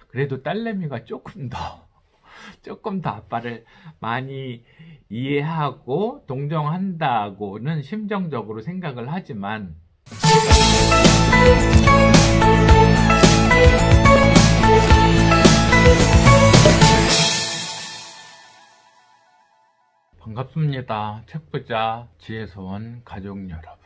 그래도 딸내미가 조금 더 아빠를 많이 이해하고 동정한다고는 심정적으로 생각을 하지만, 반갑습니다. 책부자 지혜서원 가족 여러분.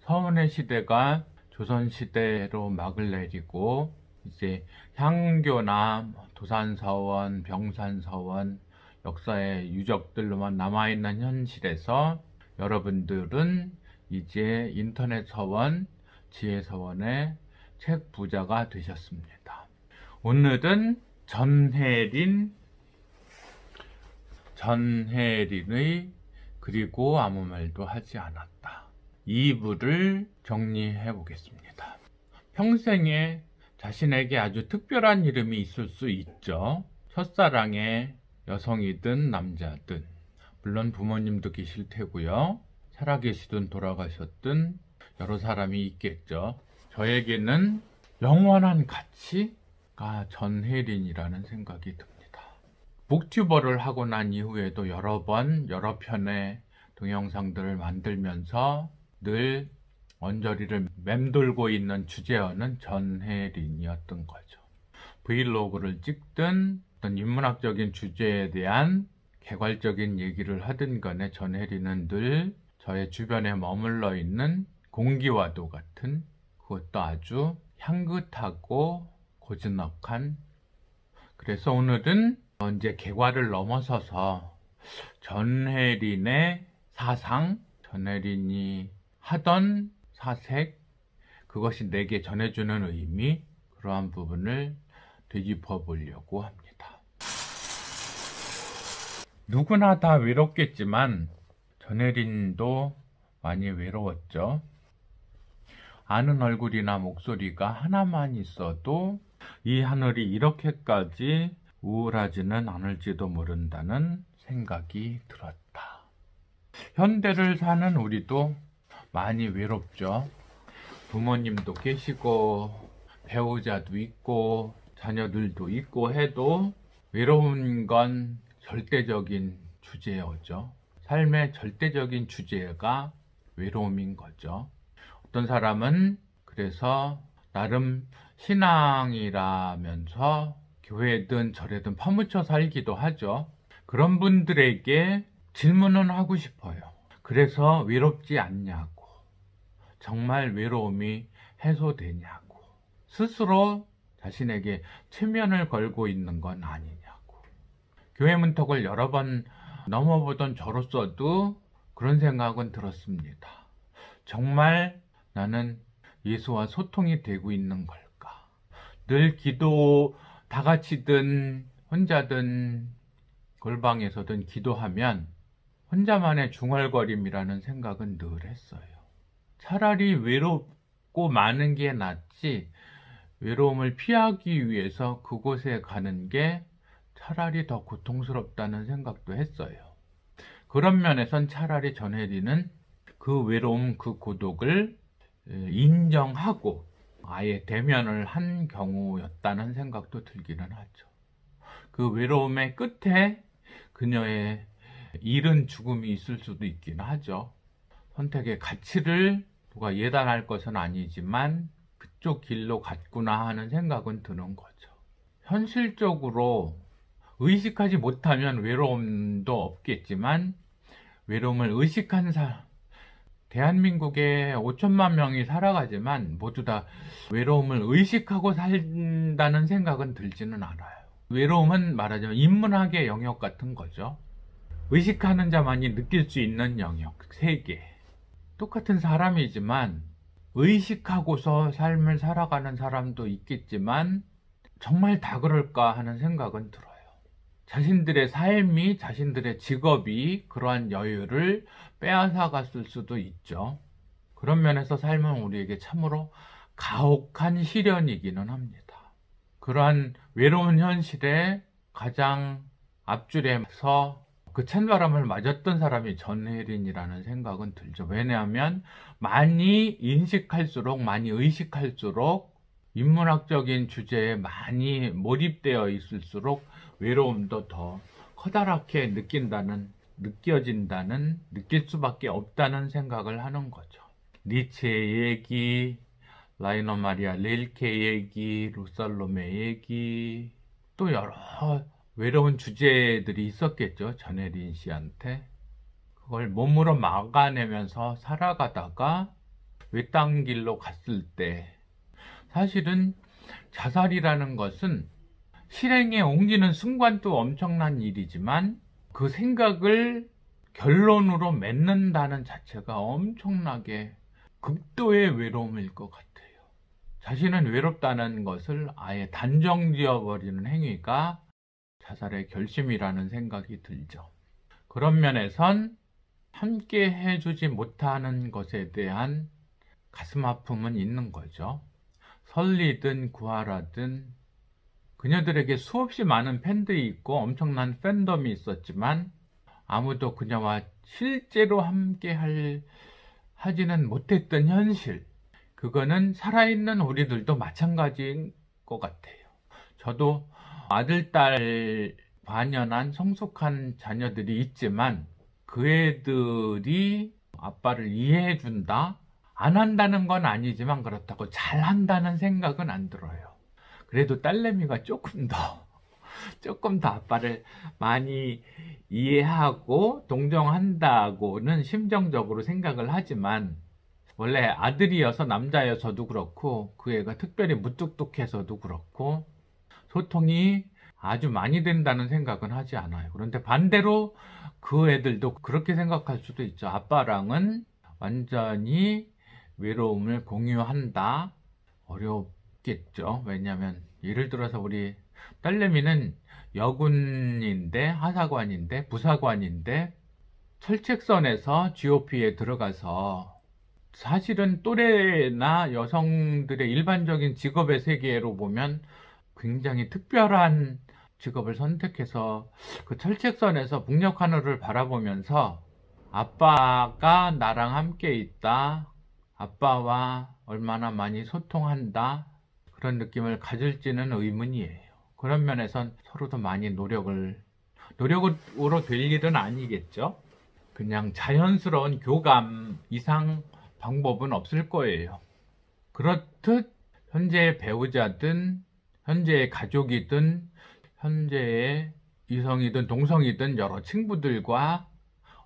서원의 시대가 조선시대로 막을 내리고 이제 향교나 도산서원, 병산서원, 역사의 유적들로만 남아있는 현실에서 여러분들은 이제 인터넷 서원, 지혜서원의 책 부자가 되셨습니다. 오늘은 전혜린의 그리고 아무 말도 하지 않았다 2부를 정리해 보겠습니다. 평생에 자신에게 아주 특별한 이름이 있을 수 있죠. 첫사랑의 여성이든 남자든, 물론 부모님도 계실 테고요. 살아계시든 돌아가셨든 여러 사람이 있겠죠. 저에게는 영원한 가치가 전혜린이라는 생각이 듭니다. 북튜버를 하고 난 이후에도 여러 편의 동영상들을 만들면서 늘 언저리를 맴돌고 있는 주제어는 전혜린이었던 거죠. 브이로그를 찍든 어떤 인문학적인 주제에 대한 개괄적인 얘기를 하든 간에 전혜린은 늘 저의 주변에 머물러 있는 공기와도 같은, 그것도 아주 향긋하고 고즈넉한, 그래서 오늘은 이제 개괄을 넘어서서 전혜린의 사상, 전혜린이 하던 사색, 그것이 내게 전해주는 의미, 그러한 부분을 되짚어 보려고 합니다. 누구나 다 외롭겠지만 전혜린도 많이 외로웠죠. 아는 얼굴이나 목소리가 하나만 있어도 이 하늘이 이렇게까지 우울하지는 않을지도 모른다는 생각이 들었다. 현대를 사는 우리도 많이 외롭죠. 부모님도 계시고 배우자도 있고 자녀들도 있고 해도 외로운 건 절대적인 주제어죠. 삶의 절대적인 주제가 외로움인 거죠. 어떤 사람은 그래서 나름 신앙이라면서 교회든 절에든 파묻혀 살기도 하죠. 그런 분들에게 질문은 하고 싶어요. 그래서 외롭지 않냐고, 정말 외로움이 해소되냐고, 스스로 자신에게 체면을 걸고 있는 건 아니냐고. 교회 문턱을 여러 번 넘어보던 저로서도 그런 생각은 들었습니다. 정말 나는 예수와 소통이 되고 있는 걸까? 늘 기도 다 같이든 혼자든 골방에서든 기도하면 혼자만의 중얼거림이라는 생각은 늘 했어요. 차라리 외롭고 많은 게 낫지, 외로움을 피하기 위해서 그곳에 가는 게 차라리 더 고통스럽다는 생각도 했어요. 그런 면에선 차라리 전혜린은 그 외로움, 그 고독을 인정하고 아예 대면을 한 경우였다는 생각도 들기는 하죠. 그 외로움의 끝에 그녀의 이른 죽음이 있을 수도 있긴 하죠. 선택의 가치를 누가 예단할 것은 아니지만 그쪽 길로 갔구나 하는 생각은 드는 거죠. 현실적으로 의식하지 못하면 외로움도 없겠지만 외로움을 의식한 사람, 대한민국에 5천만 명이 살아가지만 모두 다 외로움을 의식하고 산다는 생각은 들지는 않아요. 외로움은 말하자면 인문학의 영역 같은 거죠. 의식하는 자만이 느낄 수 있는 영역, 세계. 똑같은 사람이지만 의식하고서 삶을 살아가는 사람도 있겠지만 정말 다 그럴까 하는 생각은 들어요. 자신들의 삶이, 자신들의 직업이 그러한 여유를 빼앗아갔을 수도 있죠. 그런 면에서 삶은 우리에게 참으로 가혹한 시련이기는 합니다. 그러한 외로운 현실에 가장 앞줄에 서 그 찬바람을 맞았던 사람이 전혜린이라는 생각은 들죠. 왜냐하면 많이 인식할수록, 많이 의식할수록 인문학적인 주제에 많이 몰입되어 있을수록 외로움도 더 커다랗게 느낄 수밖에 없다는 생각을 하는 거죠. 니체의 얘기, 라이너 마리아 릴케 얘기, 루살롬의 얘기, 또 여러 외로운 주제들이 있었겠죠. 전혜린 씨한테. 그걸 몸으로 막아내면서 살아가다가 외딴 길로 갔을 때, 사실은 자살이라는 것은 실행에 옮기는 순간도 엄청난 일이지만 그 생각을 결론으로 맺는다는 자체가 엄청나게 극도의 외로움일 것 같아요. 자신은 외롭다는 것을 아예 단정지어버리는 행위가 자살의 결심이라는 생각이 들죠. 그런 면에선 함께 해주지 못하는 것에 대한 가슴 아픔은 있는 거죠. 설리든 구하라든 그녀들에게 수없이 많은 팬들이 있고 엄청난 팬덤이 있었지만 아무도 그녀와 실제로 함께 하지는 못했던 현실, 그거는 살아있는 우리들도 마찬가지인 것 같아요. 저도 아들, 딸 반연한 성숙한 자녀들이 있지만 그 애들이 아빠를 이해해준다? 안 한다는 건 아니지만 그렇다고 잘한다는 생각은 안 들어요. 그래도 딸내미가 조금 더 아빠를 많이 이해하고 동정한다고는 심정적으로 생각을 하지만, 원래 아들이어서 남자여서도 그렇고 그 애가 특별히 무뚝뚝해서도 그렇고 소통이 아주 많이 된다는 생각은 하지 않아요. 그런데 반대로 그 애들도 그렇게 생각할 수도 있죠. 아빠랑은 완전히 외로움을 공유한다. 어렵겠죠. 왜냐하면 예를 들어서 우리 딸내미는 여군인데, 하사관인데, 부사관인데 철책선에서 GOP에 들어가서 사실은 또래나 여성들의 일반적인 직업의 세계로 보면 굉장히 특별한 직업을 선택해서 그 철책선에서 북녘 하늘을 바라보면서 아빠가 나랑 함께 있다, 아빠와 얼마나 많이 소통한다, 그런 느낌을 가질지는 의문이에요. 그런 면에선 서로도 많이 노력으로 될 일은 아니겠죠. 그냥 자연스러운 교감 이상 방법은 없을 거예요. 그렇듯 현재의 배우자든 현재의 가족이든 현재의 이성이든 동성이든 여러 친구들과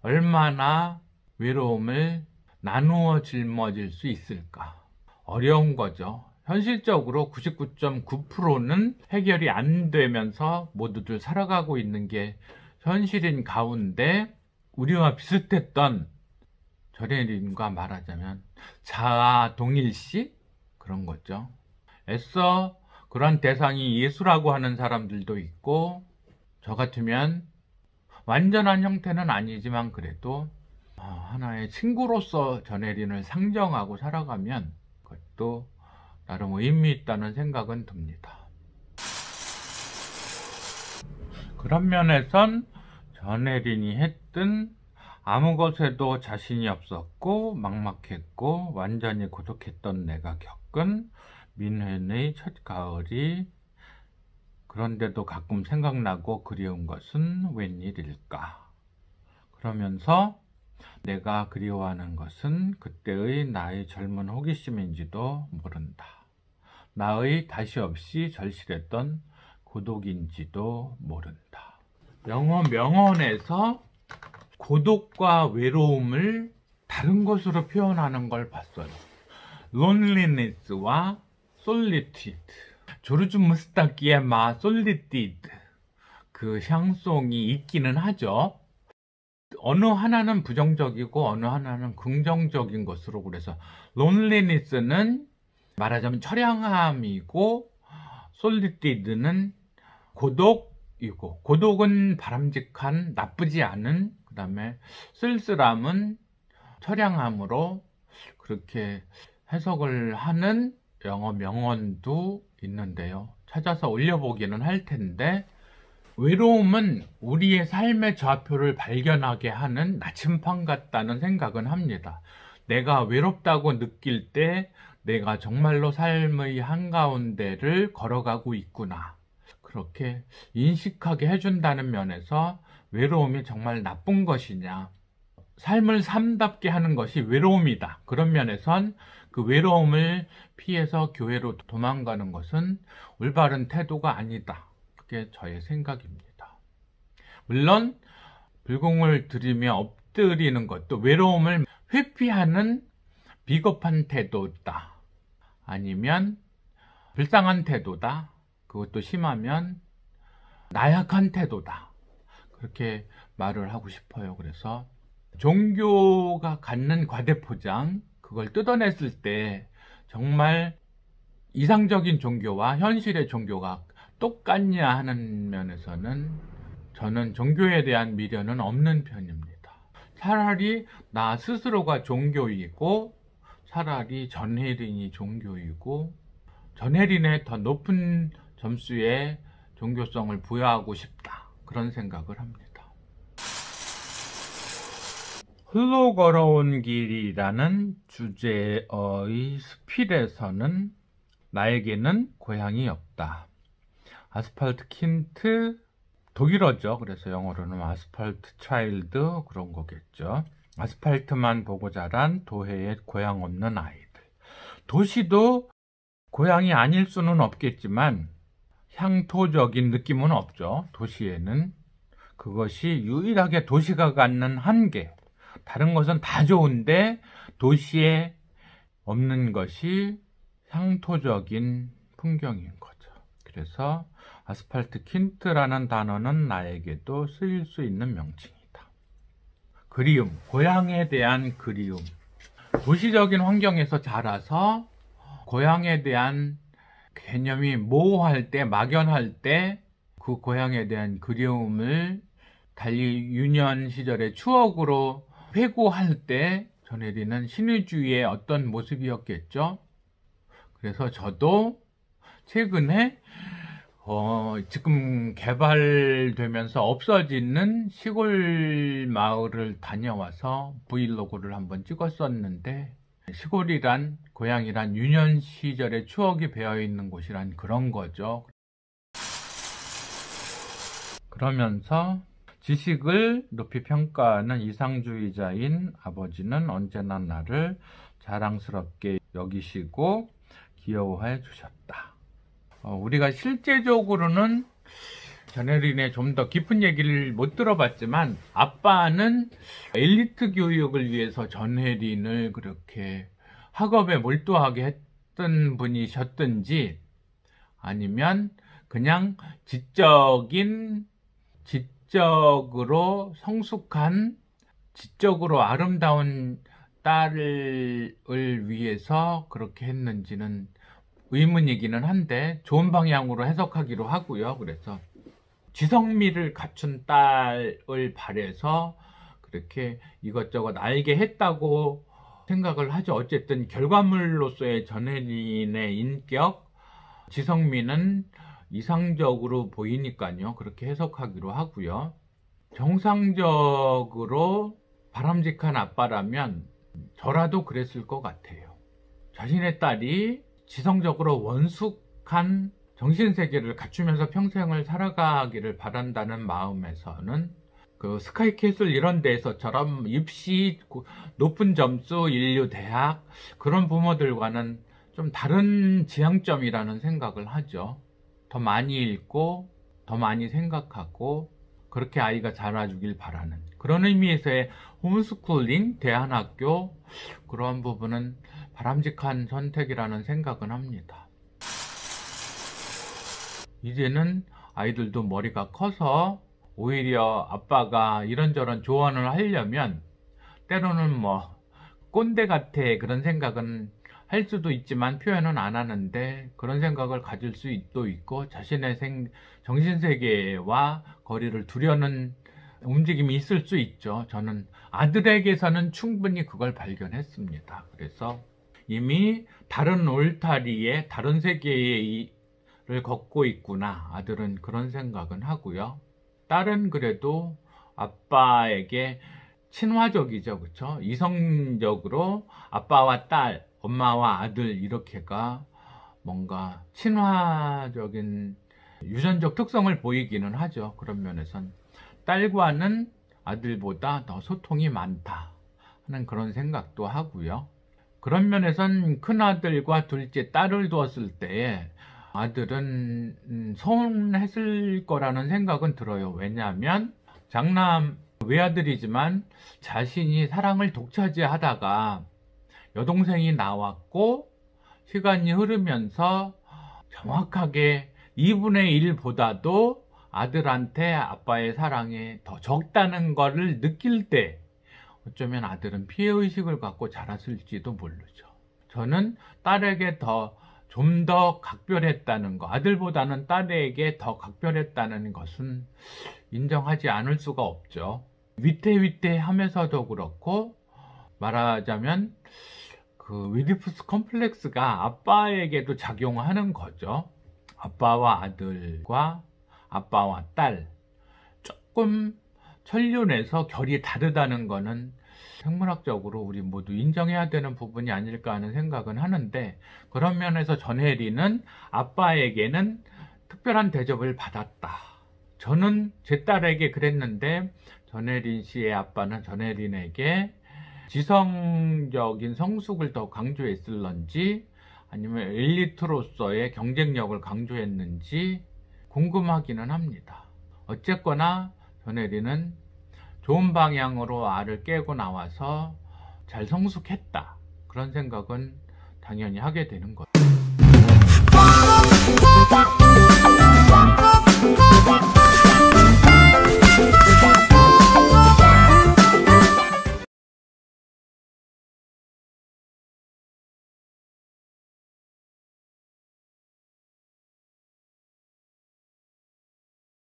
얼마나 외로움을 나누어 짊어질 수 있을까? 어려운 거죠. 현실적으로 99.9%는 해결이 안 되면서 모두들 살아가고 있는 게 현실인 가운데, 우리와 비슷했던 전혜린과 말하자면 자아 동일시? 그런 거죠. 애써 그런 대상이 예수라고 하는 사람들도 있고, 저 같으면 완전한 형태는 아니지만 그래도 하나의 친구로서 전혜린을 상정하고 살아가면 그것도 나름 의미 있다는 생각은 듭니다. 그런 면에선 전혜린이 했던 아무 것에도 자신이 없었고 막막했고 완전히 고독했던 내가 겪은 민회의 첫 가을이 그런데도 가끔 생각나고 그리운 것은 웬일일까? 그러면서 내가 그리워하는 것은 그때의 나의 젊은 호기심인지도 모른다. 나의 다시 없이 절실했던 고독인지도 모른다. 영어 명언에서 고독과 외로움을 다른 것으로 표현하는 걸 봤어요. loneliness와 solitude. 조르주 무스타키의 마 solitude, 그 향송이 있기는 하죠. 어느 하나는 부정적이고 어느 하나는 긍정적인 것으로, 그래서 loneliness는 말하자면 처량함이고 solitude는 고독이고, 고독은 바람직한, 나쁘지 않은, 그 다음에 쓸쓸함은 처량함으로 그렇게 해석을 하는 영어 명언도 있는데요. 찾아서 올려보기는 할 텐데, 외로움은 우리의 삶의 좌표를 발견하게 하는 나침판 같다는 생각은 합니다. 내가 외롭다고 느낄 때 내가 정말로 삶의 한가운데를 걸어가고 있구나. 그렇게 인식하게 해준다는 면에서 외로움이 정말 나쁜 것이냐. 삶을 삶답게 하는 것이 외로움이다. 그런 면에선 그 외로움을 피해서 교회로 도망가는 것은 올바른 태도가 아니다. 그게 저의 생각입니다. 물론 불공을 들이며 엎드리는 것도 외로움을 회피하는 비겁한 태도다. 아니면 불쌍한 태도다. 그것도 심하면 나약한 태도다. 그렇게 말을 하고 싶어요. 그래서 종교가 갖는 과대포장, 그걸 뜯어냈을 때 정말 이상적인 종교와 현실의 종교가 똑같냐 하는 면에서는 저는 종교에 대한 미련은 없는 편입니다. 차라리 나 스스로가 종교이고 차라리 전혜린이 종교이고 전혜린의 더 높은 점수의 종교성을 부여하고 싶다. 그런 생각을 합니다. 흘러 걸어온 길이라는 주제의 스필에서는 나에게는 고향이 없다. 아스팔트 킨트, 독일어죠. 그래서 영어로는 아스팔트 차일드 그런 거겠죠. 아스팔트만 보고 자란 도해에 고향 없는 아이들. 도시도 고향이 아닐 수는 없겠지만 향토적인 느낌은 없죠. 도시에는. 그것이 유일하게 도시가 갖는 한계. 다른 것은 다 좋은데 도시에 없는 것이 향토적인 풍경인 거죠. 그래서 아스팔트 킨트라는 단어는 나에게도 쓰일 수 있는 명칭이다. 그리움, 고향에 대한 그리움. 도시적인 환경에서 자라서 고향에 대한 개념이 모호할 때, 막연할 때 그 고향에 대한 그리움을 달리 유년 시절의 추억으로 회고할 때 전혜리는 신의주의의 어떤 모습이었겠죠. 그래서 저도 최근에 지금 개발되면서 없어지는 시골 마을을 다녀와서 브이로그를 한번 찍었었는데, 시골이란, 고향이란 유년 시절의 추억이 배어있는 곳이란 그런 거죠. 그러면서 지식을 높이 평가하는 이상주의자인 아버지는 언제나 나를 자랑스럽게 여기시고 귀여워해 주셨다. 우리가 실제적으로는 전혜린의 좀 더 깊은 얘기를 못 들어봤지만 아빠는 엘리트 교육을 위해서 전혜린을 그렇게 학업에 몰두하게 했던 분이셨든지 아니면 그냥 지적으로 성숙한, 지적으로 아름다운 딸을 위해서 그렇게 했는지는 의문이기는 한데 좋은 방향으로 해석하기로 하고요. 그래서 지성미를 갖춘 딸을 바래서 그렇게 이것저것 알게 했다고 생각을 하죠. 어쨌든 결과물로서의 전혜린의 인격, 지성미는 이상적으로 보이니까요. 그렇게 해석하기로 하고요. 정상적으로 바람직한 아빠라면 저라도 그랬을 것 같아요. 자신의 딸이 지성적으로 원숙한 정신세계를 갖추면서 평생을 살아가기를 바란다는 마음에서는 그 스카이캐슬 이런 데에서처럼 입시 높은 점수 인류 대학 그런 부모들과는 좀 다른 지향점이라는 생각을 하죠. 더 많이 읽고 더 많이 생각하고 그렇게 아이가 자라주길 바라는 그런 의미에서의 홈스쿨링, 대안학교 그런 부분은 바람직한 선택이라는 생각은 합니다. 이제는 아이들도 머리가 커서 오히려 아빠가 이런저런 조언을 하려면 때로는 뭐 꼰대 같아 그런 생각은 할 수도 있지만 표현은 안 하는데 그런 생각을 가질 수도 있고 자신의 정신세계와 거리를 두려는 움직임이 있을 수 있죠. 저는 아들에게서는 충분히 그걸 발견했습니다. 그래서 이미 다른 울타리에 다른 세계를 걷고 있구나. 아들은 그런 생각은 하고요. 딸은 그래도 아빠에게 친화적이죠. 그렇죠? 이성적으로 아빠와 딸 엄마와 아들 이렇게가 뭔가 친화적인 유전적 특성을 보이기는 하죠. 그런 면에선 딸과는 아들보다 더 소통이 많다 하는 그런 생각도 하고요. 그런 면에선 큰아들과 둘째 딸을 두었을 때에 아들은 서운했을 거라는 생각은 들어요. 왜냐하면 장남 외아들이지만 자신이 사랑을 독차지하다가 여동생이 나왔고 시간이 흐르면서 정확하게 2분의 1보다도 아들한테 아빠의 사랑이 더 적다는 것을 느낄 때 어쩌면 아들은 피해의식을 갖고 자랐을지도 모르죠. 저는 딸에게 좀 더 각별했다는 것, 아들보다는 딸에게 더 각별했다는 것은 인정하지 않을 수가 없죠. 위태위태하면서도 그렇고, 말하자면 그 위디푸스 컴플렉스가 아빠에게도 작용하는 거죠. 아빠와 아들과 아빠와 딸, 조금 천륜에서 결이 다르다는 거는 생물학적으로 우리 모두 인정해야 되는 부분이 아닐까 하는 생각은 하는데, 그런 면에서 전혜리는 아빠에게는 특별한 대접을 받았다. 저는 제 딸에게 그랬는데 전혜린 씨의 아빠는 전혜린에게 지성적인 성숙을 더 강조했을런지 아니면 엘리트로서의 경쟁력을 강조했는지 궁금하기는 합니다. 어쨌거나 전혜리는 좋은 방향으로 알을 깨고 나와서 잘 성숙했다, 그런 생각은 당연히 하게 되는 거죠.